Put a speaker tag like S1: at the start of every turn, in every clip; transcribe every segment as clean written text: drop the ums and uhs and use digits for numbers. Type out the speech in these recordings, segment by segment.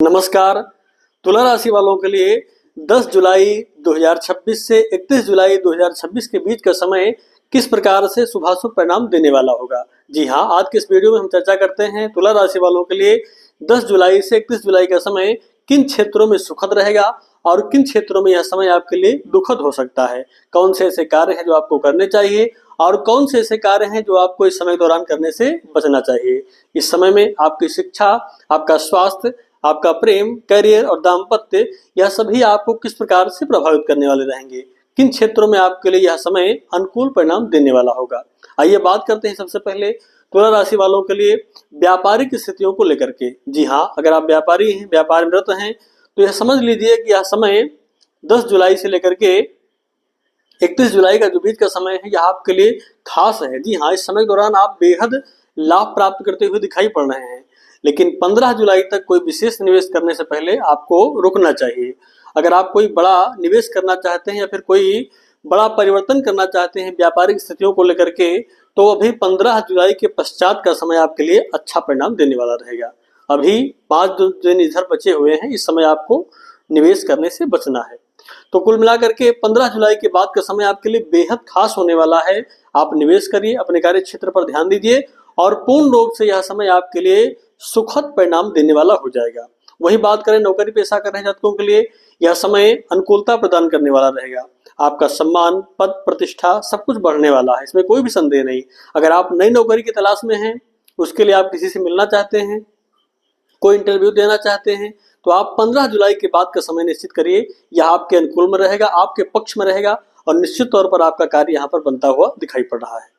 S1: नमस्कार। तुला राशि वालों के लिए 10 जुलाई 2026 से 31 जुलाई 2026 के बीच का समय किस प्रकार से शुभाशुभ परिणाम देने वाला होगा। जी हाँ, आज के इस वीडियो में हम चर्चा करते हैं तुला राशि वालों के लिए 10 जुलाई से 31 जुलाई का समय किन क्षेत्रों में सुखद रहेगा और किन क्षेत्रों में यह समय आपके लिए दुखद हो सकता है। कौन से ऐसे कार्य हैं जो आपको करने चाहिए और कौन से ऐसे कार्य हैं जो आपको इस समय दौरान करने से बचना चाहिए। इस समय में आपकी शिक्षा, आपका स्वास्थ्य, आपका प्रेम, करियर और दाम्पत्य, यह सभी आपको किस प्रकार से प्रभावित करने वाले रहेंगे। किन क्षेत्रों में आपके लिए यह समय अनुकूल परिणाम देने वाला होगा। आइए बात करते हैं सबसे पहले तुला राशि वालों के लिए व्यापारिक स्थितियों को लेकर के। जी हाँ, अगर आप व्यापारी हैं, व्यापार में रत हैं, तो यह समझ लीजिए कि यह समय 10 जुलाई से लेकर के 31 जुलाई का जो बीच का समय है यह आपके लिए खास है। जी हाँ, इस समय के दौरान आप बेहद लाभ प्राप्त करते हुए दिखाई पड़ रहे हैं, लेकिन 15 जुलाई तक कोई विशेष निवेश करने से पहले आपको रुकना चाहिए। अगर आप कोई बड़ा निवेश करना चाहते हैं या फिर कोई बड़ा परिवर्तन करना चाहते हैं व्यापारिक स्थितियों को लेकर के, तो अभी 15 जुलाई के पश्चात का समय आपके लिए अच्छा परिणाम देने वाला रहेगा। अभी 5 दिन इधर बचे हुए हैं, इस समय आपको निवेश करने से बचना है। तो कुल मिलाकर के 15 जुलाई के बाद का समय आपके लिए बेहद खास होने वाला है। आप निवेश करिए, अपने कार्य क्षेत्र पर ध्यान दीजिए और पूर्ण रूप से यह समय आपके लिए सुखद परिणाम देने वाला हो जाएगा। वही बात करें नौकरी पेशा कर रहे जातकों के लिए, यह समय अनुकूलता प्रदान करने वाला रहेगा। आपका सम्मान, पद, प्रतिष्ठा सब कुछ बढ़ने वाला है, इसमें कोई भी संदेह नहीं। अगर आप नई नौकरी की तलाश में हैं, उसके लिए आप किसी से मिलना चाहते हैं, कोई इंटरव्यू देना चाहते हैं, तो आप 15 जुलाई के बाद का समय निश्चित करिए। यह आपके अनुकूल में रहेगा, आपके पक्ष में रहेगा और निश्चित तौर पर आपका कार्य यहाँ पर बनता हुआ दिखाई पड़ रहा है।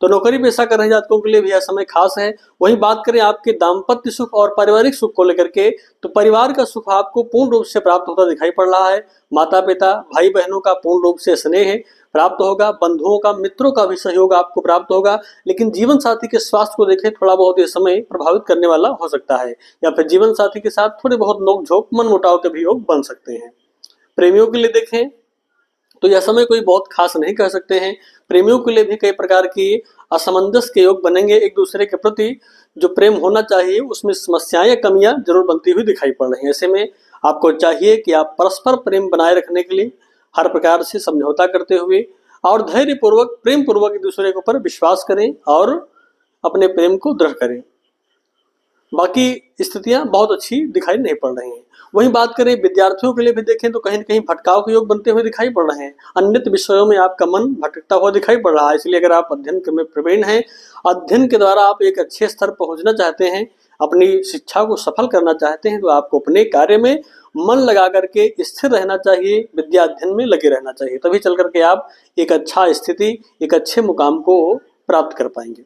S1: तो नौकरी पेशा कर रहे जातकों के लिए भी यह समय खास है। वहीं बात करें आपके दाम्पत्य सुख और पारिवारिक सुख को लेकर के, तो परिवार का सुख आपको पूर्ण रूप से प्राप्त होता दिखाई पड़ रहा है। माता पिता, भाई बहनों का पूर्ण रूप से स्नेह प्राप्त होगा, बंधुओं का, मित्रों का भी सहयोग आपको प्राप्त होगा। लेकिन जीवन साथी के स्वास्थ्य को देखें, थोड़ा बहुत यह समय प्रभावित करने वाला हो सकता है, या फिर जीवन साथी के साथ थोड़े बहुत नोकझोंक, मनमुटाव के भी योग बन सकते हैं। प्रेमियों के लिए देखें तो यह समय कोई बहुत खास नहीं कह सकते हैं। प्रेमियों के लिए भी कई प्रकार की असमंजस के योग बनेंगे। एक दूसरे के प्रति जो प्रेम होना चाहिए उसमें समस्याएं, कमियां जरूर बनती हुई दिखाई पड़ रही हैं। ऐसे में आपको चाहिए कि आप परस्पर प्रेम बनाए रखने के लिए हर प्रकार से समझौता करते हुए और धैर्य पूर्वक, प्रेम पूर्वक एक दूसरे के ऊपर विश्वास करें और अपने प्रेम को दृढ़ करें। बाकी स्थितियां बहुत अच्छी दिखाई नहीं पड़ रही हैं। वहीं बात करें विद्यार्थियों के लिए भी देखें तो कहीं न कहीं भटकाव के योग बनते हुए दिखाई पड़ रहे हैं। अन्यत्र विषयों में आपका मन भटकता हुआ दिखाई पड़ रहा है। इसलिए अगर आप अध्ययन में प्रवीण हैं, अध्ययन के द्वारा आप एक अच्छे स्तर पर पहुंचना चाहते हैं, अपनी शिक्षा को सफल करना चाहते हैं, तो आपको अपने कार्य में मन लगा करके स्थिर रहना चाहिए, विद्या अध्ययन में लगे रहना चाहिए। तभी चल करके आप एक अच्छा स्थिति, एक अच्छे मुकाम को प्राप्त कर पाएंगे।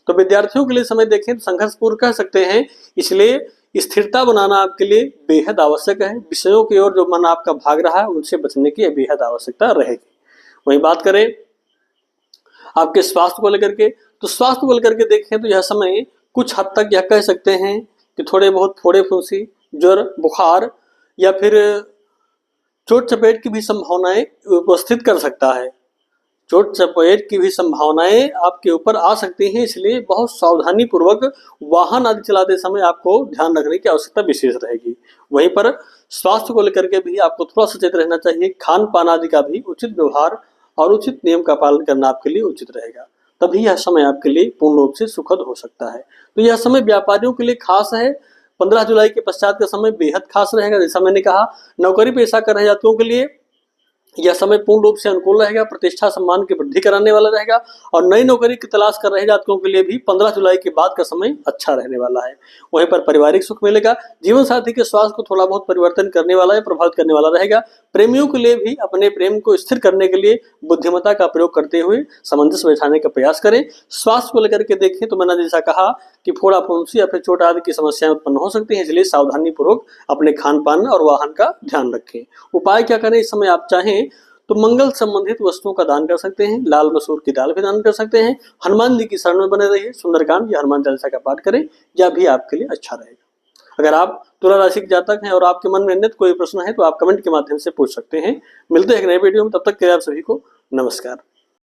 S1: तो विद्यार्थियों के लिए समय देखें तो संघर्षपूर्ण कह सकते हैं, इसलिए स्थिरता बनाना आपके लिए बेहद आवश्यक है। विषयों की ओर जो मन आपका भाग रहा है उनसे बचने की बेहद आवश्यकता रहेगी। वहीं बात करें आपके स्वास्थ्य को लेकर के, तो स्वास्थ्य को लेकर के देखें तो यह समय कुछ हद तक यह कह सकते हैं कि थोड़े बहुत फोड़े फुंसी, ज्वर, बुखार या फिर चोट चपेट की भी संभावनाएं उपस्थित कर सकता है। चोट चपेट की भी संभावनाएं आपके ऊपर आ सकती हैं, इसलिए बहुत सावधानी पूर्वक वाहन आदि चलाते समय आपको ध्यान रखने की आवश्यकता विशेष रहेगी। वहीं पर स्वास्थ्य को लेकर के भी आपको थोड़ा सचेत रहना चाहिए। खान पान आदि का भी उचित व्यवहार और उचित नियम का पालन करना आपके लिए उचित रहेगा, तभी यह समय आपके लिए पूर्ण रूप से सुखद हो सकता है। तो यह समय व्यापारियों के लिए खास है। 15 जुलाई के पश्चात का समय बेहद खास रहेगा। जैसा मैंने कहा, नौकरी पेशा कर रहे जातकों के लिए यह समय पूर्ण रूप से अनुकूल रहेगा, प्रतिष्ठा सम्मान की वृद्धि कराने वाला रहेगा। और नई नौकरी की तलाश कर रहे जातकों के लिए भी 15 जुलाई के बाद का समय अच्छा रहने वाला है। वहीं पर पारिवारिक सुख मिलेगा। जीवन साथी के स्वास्थ्य को थोड़ा बहुत परिवर्तन करने वाला है, प्रभावित करने वाला रहेगा। प्रेमियों के लिए भी अपने प्रेम को स्थिर करने के लिए बुद्धिमत्ता का प्रयोग करते हुए सामंजस्य बैठाने का प्रयास करें। स्वास्थ्य को लेकर के देखें तो मैंने जैसा कहा कि फोड़ा फुंसी या फिर चोट आदि की समस्याएं उत्पन्न हो सकती हैं, इसलिए सावधानी पूर्वक अपने खान पान और वाहन का ध्यान रखें। उपाय क्या करें इस समय आप चाहें तो मंगल संबंधित वस्तुओं का दान कर सकते हैं, लाल मसूर की दाल भी दान कर सकते हैं। हनुमान जी की शरण में बने रहिए, सुंदरकांड या हनुमान चालीसा का पाठ करें, यह भी आपके लिए अच्छा रहेगा। अगर आप तुला राशि के जातक हैं और आपके मन में अन्य कोई प्रश्न है तो आप कमेंट के माध्यम से पूछ सकते हैं। मिलते हैं एक नए वीडियो में, तब तक के लिए आप सभी को नमस्कार।